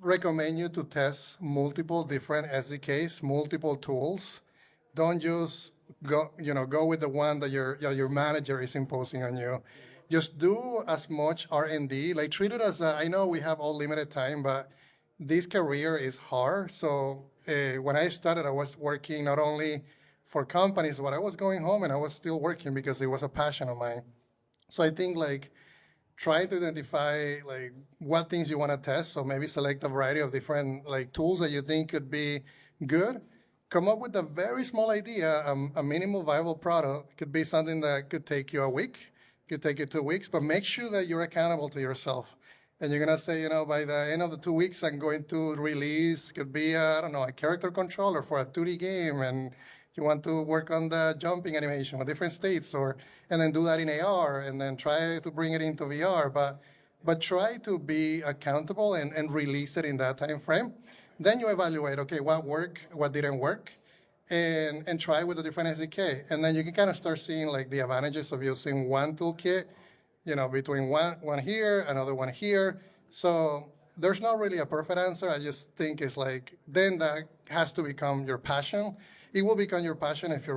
recommend you to test multiple different SDKs, multiple tools. Don't just go with the one that your manager is imposing on you. Just do as much R&D. Like treat it as I know we have all limited time, but this career is hard. So when I started, I was working not only for companies, but I was going home and I was still working because it was a passion of mine. So I think like try to identify like what things you want to test. So maybe select a variety of different like tools that you think could be good. Come up with a very small idea, a minimal viable product. It could be something that could take you a week, could take you 2 weeks, but make sure that you're accountable to yourself. And you're gonna say, by the end of the 2 weeks, I'm going to release, could be, a character controller for a 2D game, and you want to work on the jumping animation with different states, and then do that in AR, and then try to bring it into VR. But try to be accountable and release it in that time frame. Then you evaluate, okay, what worked, what didn't work, and try with a different SDK. And then you can kind of start seeing like the advantages of using one toolkit, between one here, another one here. So there's not really a perfect answer. I just think it's like, then that has to become your passion. It will become your passion if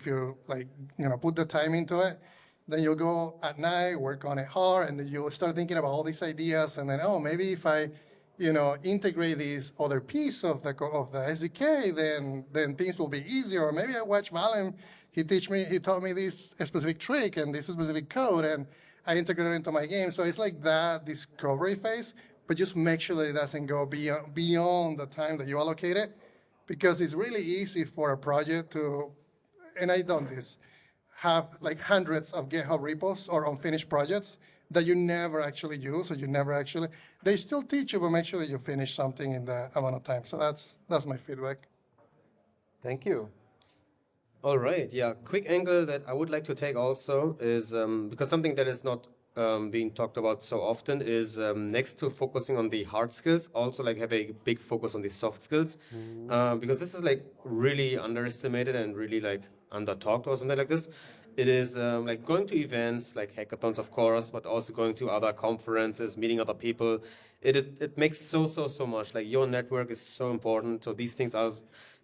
you like, put the time into it. Then you'll go at night, work on it hard, and then you'll start thinking about all these ideas. And then, maybe if I, integrate these other piece of the SDK, then things will be easier. Or maybe I watch Valim, he taught me this specific trick and this specific code, and I integrate it into my game. So it's like that discovery phase, but just make sure that it doesn't go beyond the time that you allocated, because it's really easy for a project to, and I've done this, have like hundreds of GitHub repos or unfinished projects that you never actually use, or you never actually, they still teach you, but make sure that you finish something in the amount of time. So that's my feedback.
Thank you.
All right, yeah. Quick angle that I would like to take also is because something that is not being talked about so often is next to focusing on the hard skills, also like have a big focus on the soft skills, because this is like really underestimated and really like under talked or something like this. It is like going to events like hackathons, of course, but also going to other conferences, meeting other people. It makes so much. Like your network is so important. So these things are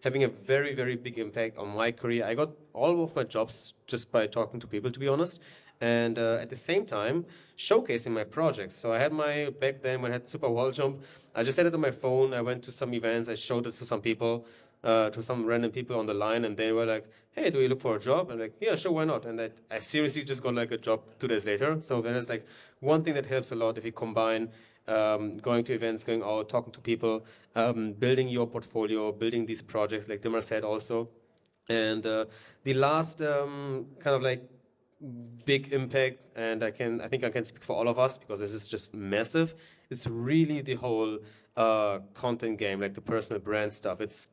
having a very big impact on my career. I got all of my jobs just by talking to people, to be honest. And at the same time, showcasing my projects. So I had back then when I had Super Wall Jump, I just had it on my phone. I went to some events. I showed it to some people, to some random people on the line. And they were like, hey, do you look for a job? I'm like, yeah, sure, why not? And I seriously just got like a job 2 days later. So that is like one thing that helps a lot if you combine going to events, going out, talking to people, building your portfolio, building these projects, like Dimmer said also. And the last kind of like big impact, and I think I can speak for all of us because this is just massive. It's really the whole content game, like the personal brand stuff. It's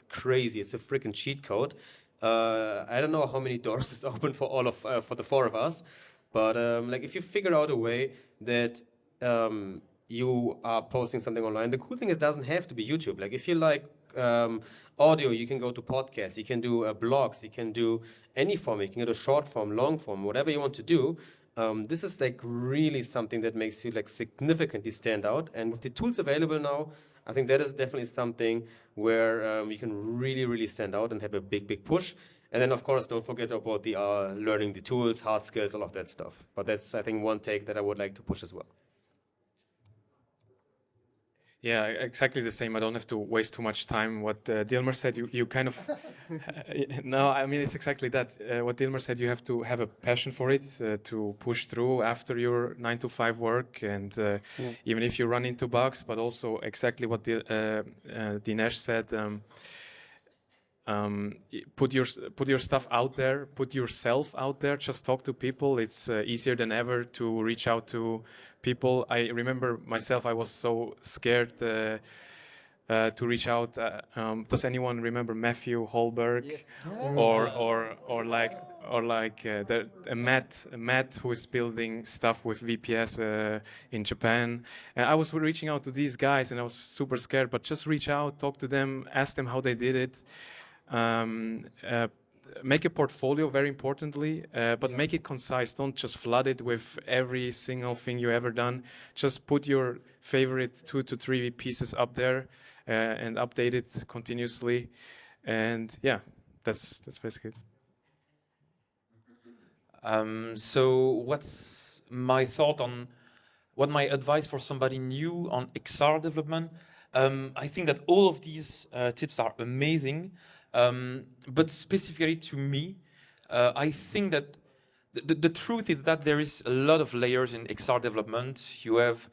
crazy. It's a freaking cheat code. I don't know how many doors is open for all of for the four of us, but like if you figure out a way that you are posting something online, the cool thing is it doesn't have to be YouTube. Like if you like audio, you can go to podcasts, you can do blogs, you can do any form, you can do short form, long form, whatever you want to do. This is like really something that makes you like significantly stand out. And with the tools available now, I think that is definitely something where you can really stand out and have a big push. And then of course, don't forget about the learning the tools, hard skills, all of that stuff. But that's, I think, one take that I would like to push as well.
Yeah, exactly the same. I don't have to waste too much time. What Dilmer said, you kind of... No, I mean, it's exactly that. What Dilmer said, you have to have a passion for it to push through after your 9-to-5 work. And even if you run into bugs, but also exactly what Dinesh said, put your stuff out there, put yourself out there, just talk to people. It's easier than ever to reach out to people. I remember myself, I was so scared to reach out. Does anyone remember Matthew Holberg?
Yes.
Or like Matt who is building stuff with VPS in Japan. And I was reaching out to these guys and I was super scared, but just reach out, talk to them, ask them how they did it. Make a portfolio, very importantly, but make it concise. Don't just flood it with every single thing you ever done. Just put your favorite 2 to 3 pieces up there and update it continuously. And yeah, that's basically it.
So what's my thought on what my advice for somebody new on XR development? I think that all of these tips are amazing. But specifically to me, I think that the truth is that there is a lot of layers in XR development. You have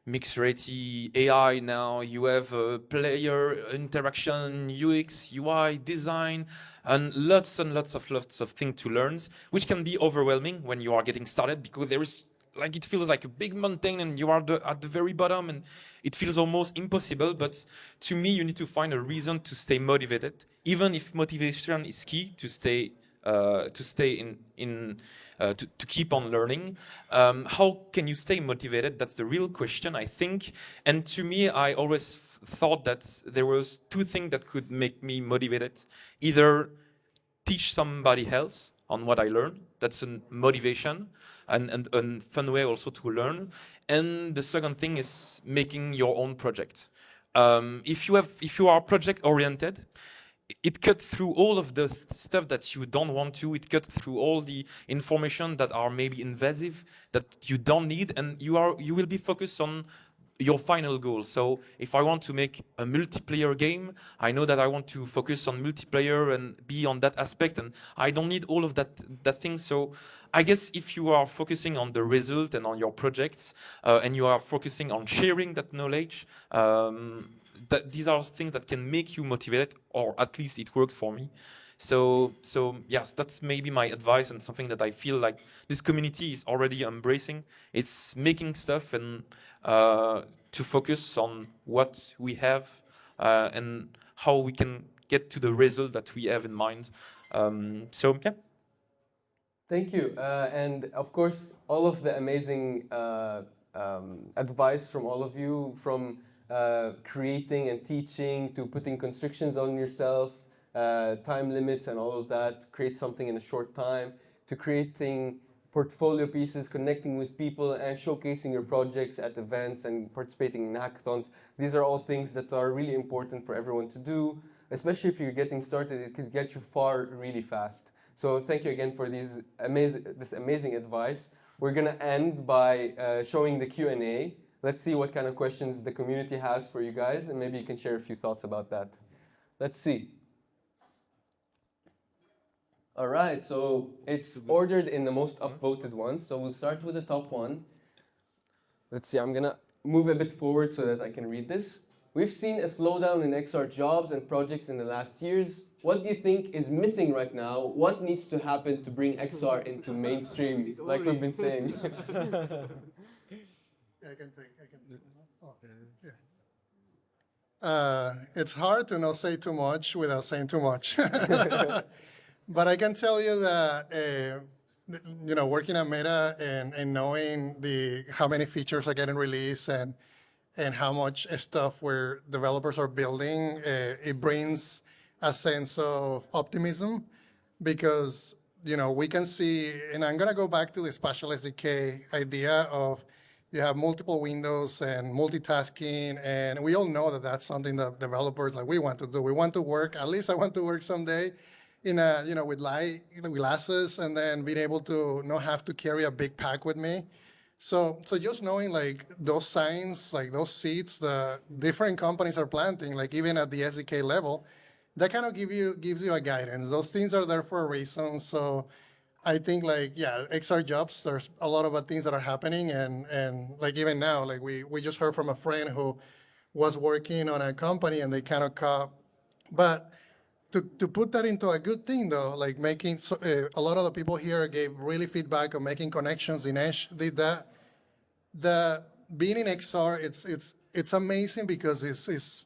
mixed-reality AI now, you have player interaction, UX, UI, design, and lots of things to learn, which can be overwhelming when you are getting started because there is it feels like a big mountain and you are at the very bottom and it feels almost impossible. But to me, you need to find a reason to stay motivated, even if motivation is key to stay to keep on learning. How can you stay motivated? That's the real question, I think. And to me, I always thought that there was 2 things that could make me motivated. Either teach somebody else on what I learned. That's a motivation and a fun way also to learn. And the second thing is making your own project. If you are project oriented, it cut through all of the stuff that you don't want to. It cut through all the information that are maybe invasive that you don't need, and you will be focused on your final goal. So if I want to make a multiplayer game, I know that I want to focus on multiplayer and be on that aspect, and I don't need all of that thing. So I guess if you are focusing on the result and on your projects, and you are focusing on sharing that knowledge, that these are things that can make you motivated, or at least it worked for me. So yes, that's maybe my advice, and something that I feel like this community is already embracing. It's making stuff and to focus on what we have, and how we can get to the result that we have in mind. So yeah.
Thank you. And of course, all of the amazing advice from all of you, from creating and teaching to putting constrictions on yourself, time limits and all of that, create something in a short time, to creating portfolio pieces, connecting with people and showcasing your projects at events and participating in hackathons. These are all things that are really important for everyone to do, especially if you're getting started. It could get you far really fast. So thank you again for this amazing advice. We're gonna end by showing the Q&A. Let's see what kind of questions the community has for you guys, and maybe you can share a few thoughts about that. Let's see. All right, so it's ordered in the most upvoted ones. So we'll start with the top one. Let's see, I'm gonna move a bit forward so that I can read this. We've seen a slowdown in XR jobs and projects in the last years. What do you think is missing right now? What needs to happen to bring XR into mainstream, like we've been saying?
I can take. Oh, yeah. It's hard to not say too much without saying too much. But I can tell you that, working at Meta and knowing how many features are getting released and how much stuff where developers are building, it brings a sense of optimism, because we can see, and I'm gonna go back to the spatial SDK idea of you have multiple windows and multitasking, and we all know that that's something that developers we want to do. We want to work, at least I want to work someday with light glasses, and then being able to not have to carry a big pack with me. So just knowing those signs, those seeds, the different companies are planting, even at the SDK level, that kind of gives you a guidance. Those things are there for a reason. So I think XR jobs, there's a lot of things that are happening, and even now, we just heard from a friend who was working on a company and they kind of caught, but to put that into a good thing though, making a lot of the people here gave really feedback on making connections. Dinesh did that. The being in XR, it's amazing because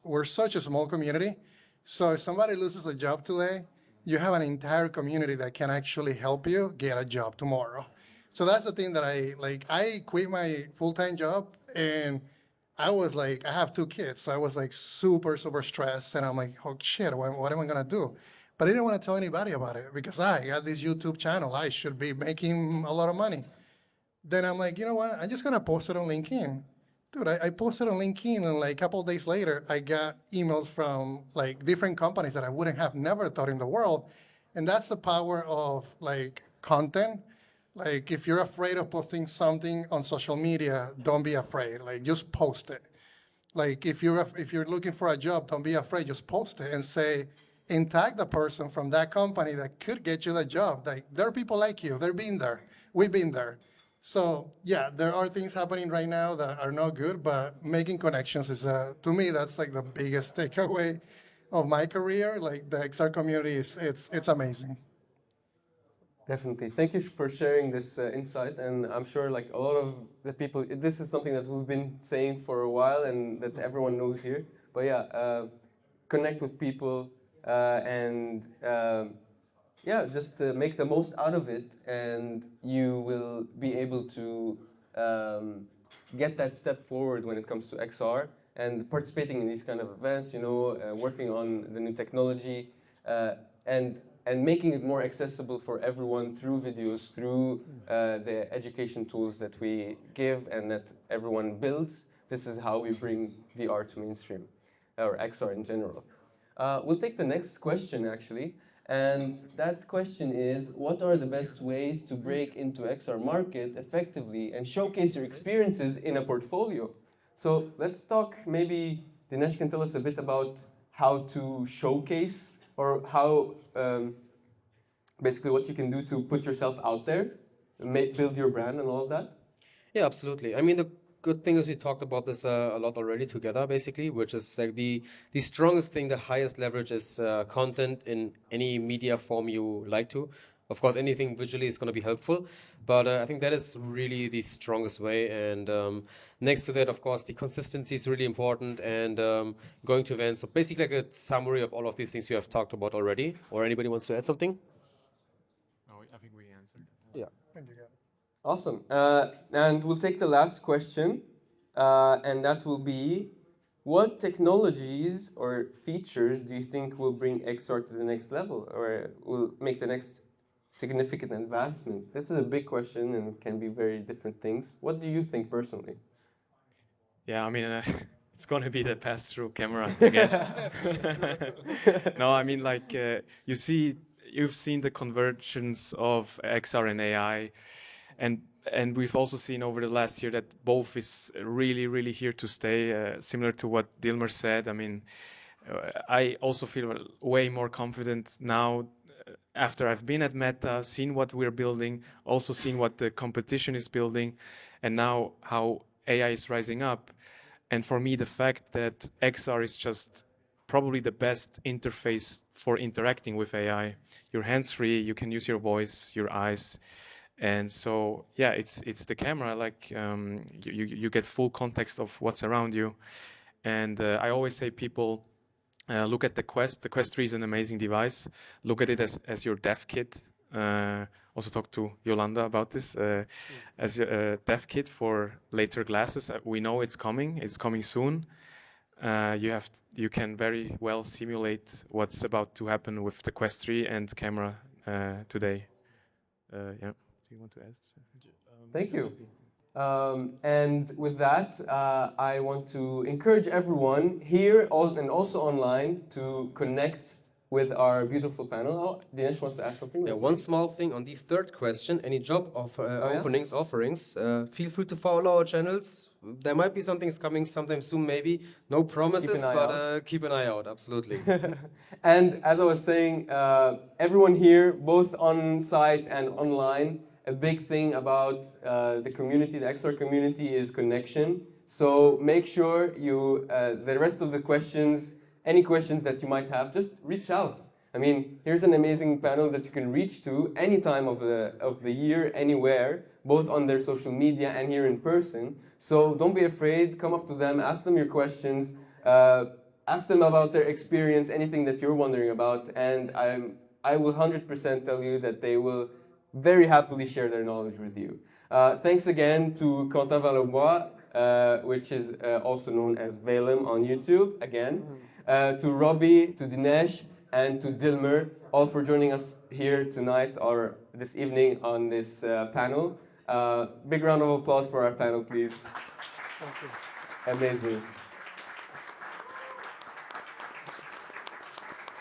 we're such a small community. So if somebody loses a job today, you have an entire community that can actually help you get a job tomorrow. So that's the thing that I quit my full-time job, and I was I have 2 kids, so I was super, super stressed, and I'm oh shit, what am I gonna do? But I didn't want to tell anybody about it because I got this YouTube channel. I should be making a lot of money. Then I'm you know what? I'm just gonna post it on LinkedIn. Dude, I posted on LinkedIn, and a couple of days later, I got emails from different companies that I wouldn't have never thought in the world. And that's the power of content. If you're afraid of posting something on social media, don't be afraid. Just post it. If you're looking for a job, don't be afraid. Just post it and say, and tag the person from that company that could get you the job. There are people like you. They've been there. We've been there. So yeah, there are things happening right now that are not good, but making connections is, to me, that's the biggest takeaway of my career. The XR community it's amazing.
Definitely. Thank you for sharing this insight, and I'm sure a lot of the people, this is something that we've been saying for a while and that everyone knows here. But yeah, connect with people and just make the most out of it, and you will be able to get that step forward when it comes to XR and participating in these kind of events, working on the new technology, and making it more accessible for everyone through videos, through the education tools that we give and that everyone builds. This is how we bring VR to mainstream, or XR in general. We'll take the next question, actually. And that question is, what are the best ways to break into XR market effectively and showcase your experiences in a portfolio? So let's talk, maybe Dinesh can tell us a bit about how to showcase or how, basically what you can do to put yourself out there, build your brand and all of that.
Yeah, absolutely. I mean, the good thing is we talked about this a lot already together, basically, which is like the strongest thing, the highest leverage is content in any media form you like to. Of course, anything visually is going to be helpful, but I think that is really the strongest way. And next to that, of course, the consistency is really important, and going to events. So basically, like a summary of all of these things you have talked about already. Or anybody wants to add something?
No, I think we answered.
Yeah.
Awesome. And we'll take the last question, and that will be, what technologies or features do you think will bring XR to the next level or will make the next significant advancement? This is a big question and can be very different things. What do you think personally?
Yeah, I mean, it's going to be the pass-through camera again. No, I mean, like, you've seen the convergence of XR and AI, and we've also seen over the last year that both is really, really here to stay, similar to what Dilmer said. I mean, I also feel way more confident now after I've been at Meta, seen what we're building, also seen what the competition is building, and now how AI is rising up. And for me, the fact that XR is just probably the best interface for interacting with AI. You're hands-free, you can use your voice, your eyes. And so, yeah, it's the camera, like you get full context of what's around you. And I always say people, look at the Quest. The Quest 3 is an amazing device. Look at it as your dev kit. Also talk to Yolanda about this. As a dev kit for later glasses. We know it's coming. It's coming soon. You can very well simulate what's about to happen with the Quest 3 and camera today. Yeah. Do you want to add?
Thank you. And with that, I want to encourage everyone here and also online to connect with our beautiful panel. Oh, Dinesh wants to ask something.
Yeah, one small thing on the third question, any job openings, offerings, feel free to follow our channels. There might be something coming sometime soon, maybe. No promises, but keep an eye out, absolutely.
And as I was saying, everyone here, both on site and online, a big thing about the community, the XR community, is connection. So make sure you, the rest of the questions, any questions that you might have, just reach out. I mean, here's an amazing panel that you can reach to any time of the year, anywhere, both on their social media and here in person. So don't be afraid, come up to them, ask them your questions, ask them about their experience, anything that you're wondering about, and I will 100% tell you that they will very happily share their knowledge with you. Thanks again to Quentin Valobois, which is also known as Velem on YouTube, again, to Robbie, to Dinesh, and to Dilmer, all for joining us here tonight or this evening on this panel. Big round of applause for our panel, please. Amazing.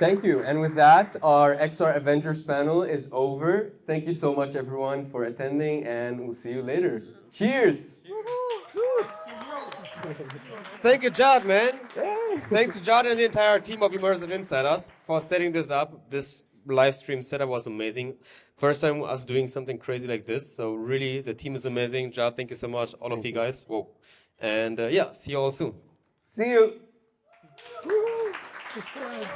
Thank you. And with that, our XR Avengers panel is over. Thank you so much, everyone, for attending, and we'll see you later. Cheers!
Thank you, Jad, man. Thanks to Jad and the entire team of Immersive Insiders for setting this up. This live stream setup was amazing. First time us doing something crazy like this. So really, the team is amazing. Jad, thank you so much. All of you guys. Whoa. And yeah, see you all soon.
See you!
Subscribe.